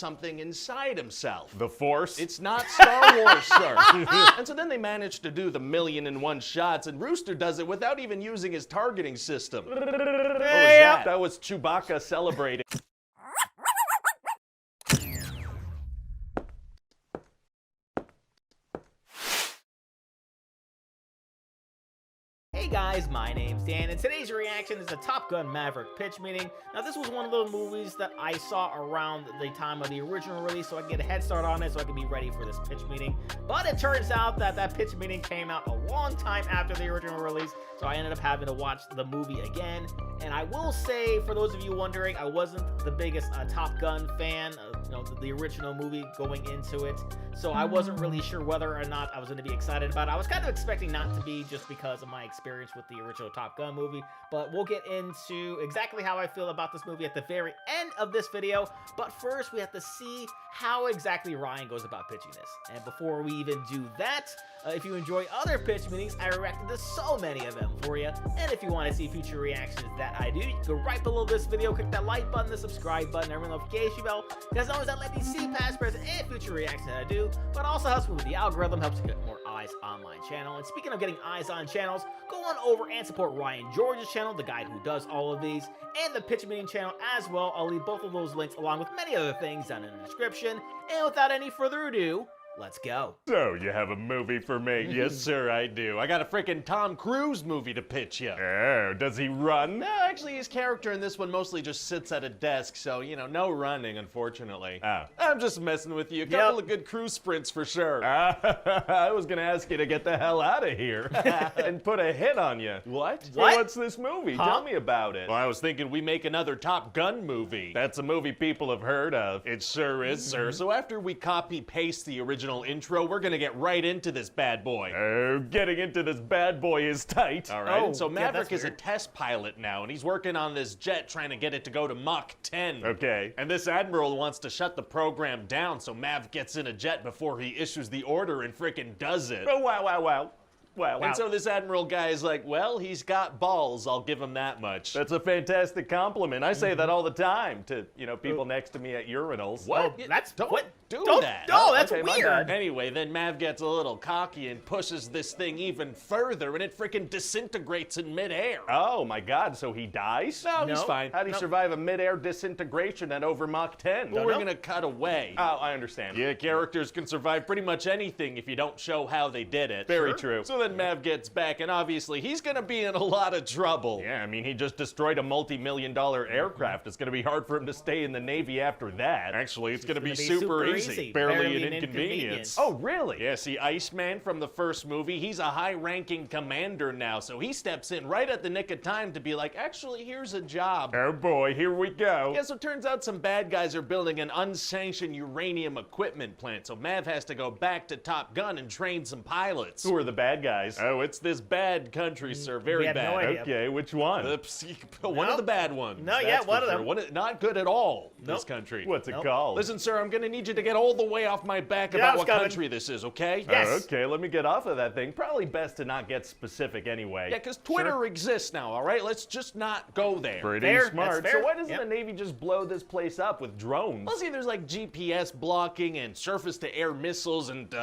something inside himself. The Force? It's not Star Wars, sir. And so then they managed to do the 1,000,001 shots, and Rooster does it without even using his targeting system. What was that? That was Chewbacca celebrating. Hey guys, my name's Dan, and today's reaction is the Top Gun Maverick pitch meeting. Now, this was one of those movies that I saw around the time of the original release, so I could get a head start on it so I could be ready for this pitch meeting. But it turns out that that pitch meeting came out a long time after the original release, so I ended up having to watch the movie again. And I will say, for those of you wondering, I wasn't the biggest Top Gun fan of the original movie going into it, so I wasn't really sure whether or not I was going to be excited about it. I was kind of expecting not to be, just because of my experience with the original Top Gun movie, but we'll get into exactly how I feel about this movie at the very end of this video. But first, we have to see how exactly Ryan goes about pitching this. And before we even do that, if you enjoy other pitch meetings, I reacted to so many of them for you. And if you want to see future reactions that I do, you can go right below this video, click that like button, the subscribe button, and ring the notification bell, because always that let me see past, present, and future reactions that I do. But also helps me with the algorithm, helps you get more eyes on my channel. And speaking of getting eyes on channels, go on over and support Ryan George's channel, the guy who does all of these, and the pitch meeting channel as well. I'll leave both of those links along with many other things down in the description. And without any further ado, let's go. So, you have a movie for me? Yes, sir, I do. I got a freaking Tom Cruise movie to pitch you. Oh, does he run? No, actually, his character in this one mostly just sits at a desk, so, no running, unfortunately. Oh. I'm just messing with you. A couple of good cruise sprints for sure. I was gonna ask you to get the hell out of here and put a hit on you. What? So what's this movie? Huh? Tell me about it. Well, I was thinking we make another Top Gun movie. That's a movie people have heard of. It sure is, sir. So after we copy-paste the original intro, we're gonna get right into this bad boy. Oh, getting into this bad boy is tight. All right, Oh, and so yeah, Maverick that's is a weird. test pilot now, and he's working on this jet trying to get it to go to Mach 10. Okay. And this admiral wants to shut the program down, so Mav gets in a jet before he issues the order and frickin' does it. Oh, wow. And so this admiral guy is like, well, he's got balls, I'll give him that much. That's a fantastic compliment. I say that all the time to, people next to me at urinals. What? Oh, that's Don't what? do Don't, that. No, that's okay, my weird. Anyway, then Mav gets a little cocky and pushes this thing even further, and it frickin' disintegrates in midair. Oh my God, so he dies? No, he's No. fine. How do you survive a mid-air disintegration at over Mach 10? Well, we're gonna cut away. Oh, I understand. Yeah, characters can survive pretty much anything if you don't show how they did it. Very true. So then Mav gets back, and obviously he's gonna be in a lot of trouble. Yeah, I mean, he just destroyed a multi-million-dollar aircraft. It's gonna be hard for him to stay in the Navy after that. Actually, it's gonna be gonna be super super easy. easy. Barely Barely an an inconvenience. Oh, really? Yeah, see, Iceman from the first movie, he's a high-ranking commander now, so he steps in right at the nick of time to be like, actually, here's a job. Oh boy, here we go. Yeah, so it turns out some bad guys are building an unsanctioned uranium equipment plant, so Mav has to go back to Top Gun and train some pilots. Who are the bad guys? Oh, it's this bad country, sir. Very had no bad. idea. Okay, which one? One of the bad ones. No, yeah, that's one for of sure. them. Not good at all, this Nope. country. What's it Nope. called? Listen, sir, I'm gonna need you to get all the way off my back Yeah, about it's what coming. country this is, okay? Yes. Oh, okay, let me get off of that thing. Probably best to not get specific anyway. Yeah, because Twitter exists now, all right? Let's just not go there. Pretty Fair, smart. that's fair. So why doesn't Yep. the Navy just blow this place up with drones? Well, see, there's like GPS blocking and surface-to-air missiles and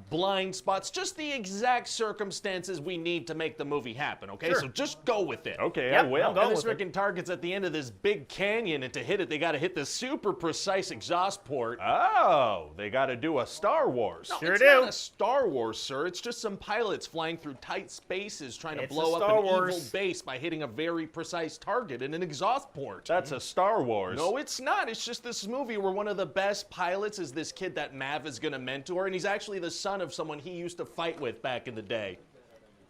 blind spots. Just the exact circumstances we need to make the movie happen, okay? Sure. So just go with it. Okay, Yep, I will. I'm going And this with it. freaking target's at the end of this big canyon, and to hit it, they gotta hit this super precise exhaust port. Oh, they got to do a Star Wars. No, Sure it's do. not a Star Wars, sir. It's just some pilots flying through tight spaces trying to It's a blow up Star an Wars. evil base by hitting a very precise target in an exhaust port. That's a Star Wars. No, it's not. It's just this movie where one of the best pilots is this kid that Mav is gonna mentor, and he's actually the son of someone he used to fight with back in the day.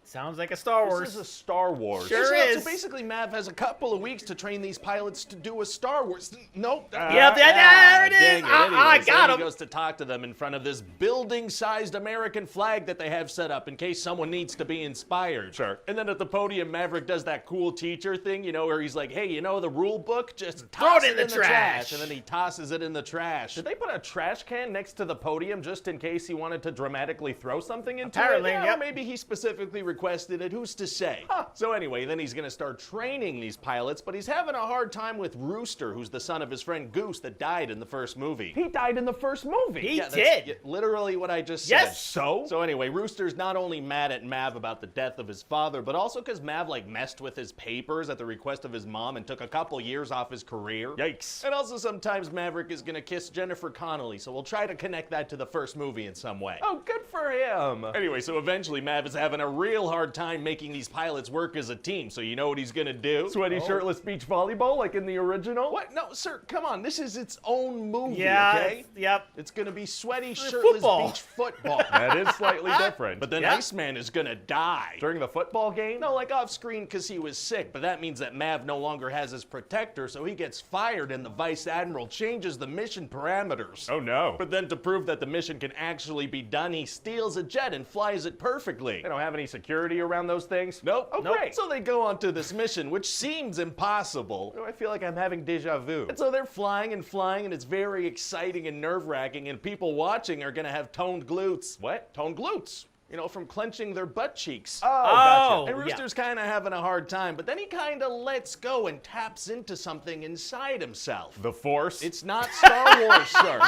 Sounds like a Star Wars. This is a Star Wars. Sure Yeah, is. So basically, Mav has a couple of weeks to train these pilots to do a Star Wars. Nope. Yep, there it is. Dang it. I Anyways, got then him. he goes to talk to them in front of this building-sized American flag that they have set up in case someone needs to be inspired. Sure. And then at the podium, Maverick does that cool teacher thing, where he's like, hey, the rule book? Just Throw toss it in the trash. And then he tosses it in the trash. Did they put a trash can next to the podium just in case he wanted to dramatically throw something into Apparently, it? Yeah, yep. or maybe he specifically requested it. Who's to say? So anyway, then he's going to start training these pilots, but he's having a hard time with Rooster, who's the son of his friend Goose that died in the first movie. He died died in the first movie. He That's did. literally what I just Yes. said. So? So anyway, Rooster's not only mad at Mav about the death of his father, but also because Mav messed with his papers at the request of his mom and took a couple years off his career. Yikes. And also sometimes Maverick is gonna kiss Jennifer Connelly, so we'll try to connect that to the first movie in some way. Oh, good for him. Anyway, so eventually Mav is having a real hard time making these pilots work as a team, so you know what he's gonna do? Sweaty shirtless beach volleyball like in the original? What? No, sir, come on, this is its own movie, Yeah. okay? Yep. It's gonna be sweaty, shirtless football. beach football. That is slightly different. But then Yeah. Iceman is gonna die. During the football game? No, like off screen because he was sick, but that means that Mav no longer has his protector, so he gets fired and the Vice Admiral changes the mission parameters. Oh no. But then to prove that the mission can actually be done, he steals a jet and flies it perfectly. They don't have any security around those things? Nope. Oh, great. So they go onto this mission, which seems impossible. I feel like I'm having deja vu. And so they're flying, and it's very exciting and nerve-wracking, and people watching are gonna have toned glutes. What? Toned glutes. You know, from clenching their butt cheeks. Oh, gotcha. Oh. And yeah. Rooster's kind of having a hard time, but then he kind of lets go and taps into something inside himself. The Force? It's not Star Wars, sir.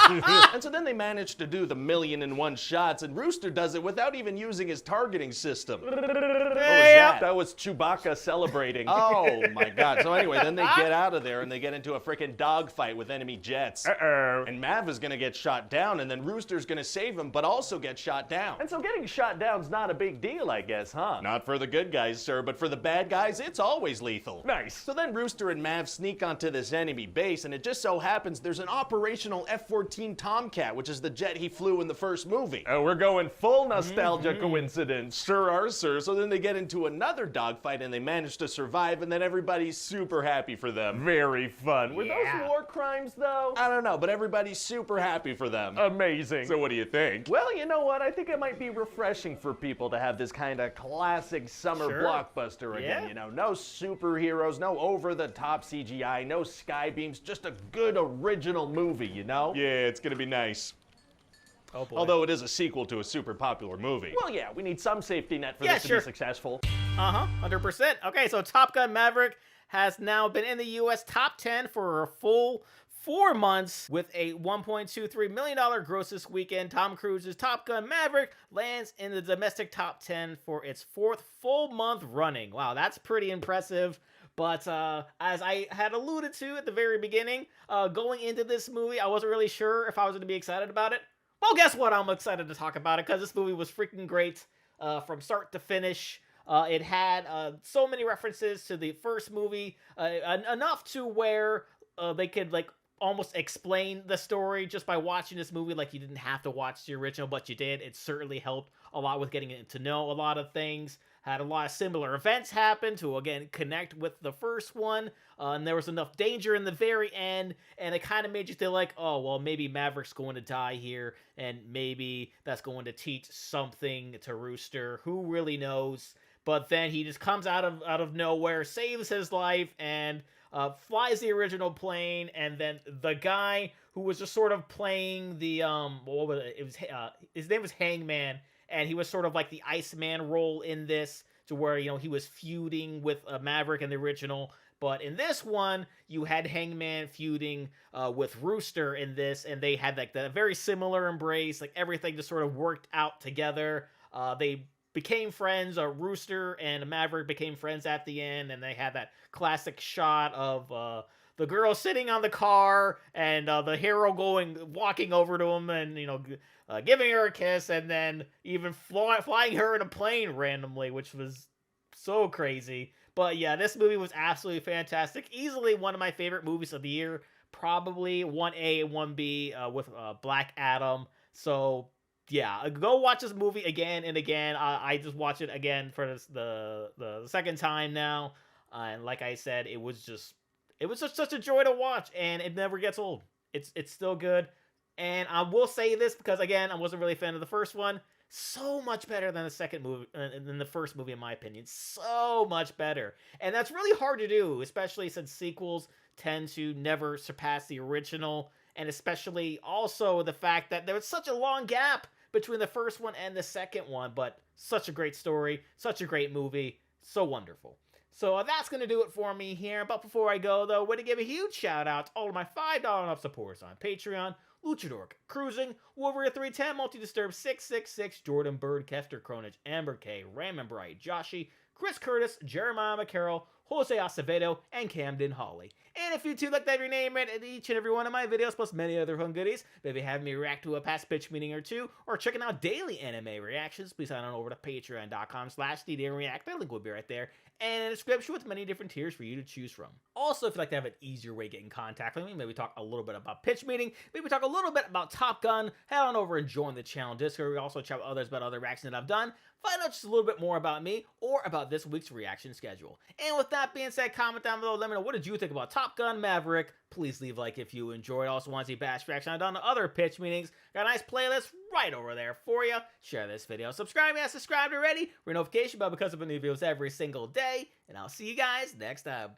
And so then they manage to do the 1,000,001 shots, and Rooster does it without even using his targeting system. What was that? That was Chewbacca celebrating. Oh my God. So anyway, then they get out of there and they get into a freaking dogfight with enemy jets. Uh-oh. And Mav is gonna get shot down, and then Rooster's gonna save him, but also get shot down. And so getting shot down's not a big deal, I guess, huh? Not for the good guys, sir, but for the bad guys, it's always lethal. Nice. So then Rooster and Mav sneak onto this enemy base, and it just so happens there's an operational F-14 Tomcat, which is the jet he flew in the first movie. Oh, we're going full nostalgia coincidence. Sure are, sir. So then they get into another dogfight, and they manage to survive, and then everybody's super happy for them. Very fun. Were Yeah. those war crimes, though? I don't know, but everybody's super happy for them. Amazing. So what do you think? Well, you know what? I think it might be refreshing for people to have this kind of classic summer Sure. blockbuster again. Yeah. You know, no superheroes, no over-the-top CGI, no sky beams, just a good original movie, you know? Yeah, it's gonna be nice. Oh boy. Although it is a sequel to a super popular movie. Well, yeah, we need some safety net for Yeah, this to sure. be successful. 100%. Okay, so Top Gun Maverick has now been in the U.S. top 10 for a full 4 months with a $1.23 million gross this weekend. Tom Cruise's Top Gun Maverick lands in the domestic top 10 for its 4th full month running. Wow, that's pretty impressive. But as I had alluded to at the very beginning, going into this movie, I wasn't really sure if I was going to be excited about it. Well, guess what? I'm excited to talk about it because this movie was freaking great from start to finish. It had so many references to the first movie, enough to where they could like almost explain the story just by watching this movie. Like you didn't have to watch the original, but you did. It certainly helped a lot with getting to know a lot of things. Had a lot of similar events happen to, again, connect with the first one. And there was enough danger in the very end. And it kind of made you feel like, oh, well, maybe Maverick's going to die here. And maybe that's going to teach something to Rooster. Who really knows? But then he just comes out of nowhere, saves his life, and flies the original plane. And then the guy who was just sort of playing the, what was it? It was, his name was Hangman. And he was sort of like the Iceman role in this, to where, you know, he was feuding with Maverick in the original. But in this one, you had Hangman feuding with Rooster in this, and they had like that very similar embrace. Like everything just sort of worked out together. They became friends. Rooster and Maverick became friends at the end, and they had that classic shot of the girl sitting on the car and the hero walking over to him and, you know, giving her a kiss, and then even flying her in a plane randomly, which was so crazy. But yeah, this movie was absolutely fantastic. Easily one of my favorite movies of the year. Probably 1A and 1B with Black Adam. So yeah, go watch this movie again and again. I just watched it again for the second time now. And like I said, it was just such a joy to watch, and it never gets old. It's still good. And I will say this because, again, I wasn't really a fan of the first one. So much better than the second movie, than the first movie, in my opinion. So much better. And that's really hard to do, especially since sequels tend to never surpass the original. And especially also the fact that there was such a long gap between the first one and the second one. But such a great story, such a great movie, so wonderful. So that's going to do it for me here. But before I go, though, I want to give a huge shout out to all of my $5 and up supporters on Patreon. Luchador, Cruising, Wolverine 310, Multi-Disturb 666, Jordan Bird, Kester Cronich, Amber K, Raymond Bright, Joshi, Chris Curtis, Jeremiah McCarroll, Jose Acevedo, and Camden Hawley. And if you too like to have your name read in each and every one of my videos, plus many other fun goodies, maybe having me react to a past pitch meeting or two, or checking out daily anime reactions, please sign on over to patreon.com/DDNReactor. Link will be right there, and in the description with many different tiers for you to choose from. Also, if you'd like to have an easier way to get in contact with me, maybe talk a little bit about pitch meeting, maybe talk a little bit about Top Gun, head on over and join the channel Discord. We also chat with others about other reactions that I've done. Find out just a little bit more about me or about this week's reaction schedule. And with that being said, comment down below. Let me know, what did you think about Top Gun Maverick? Please leave a like if you enjoyed. Also want to see past reaction I've done to other pitch meetings. Got a nice playlist right over there for you. Share this video. Subscribe if you haven't subscribed already. Ring notification bell because of new videos every single day. And I'll see you guys next time.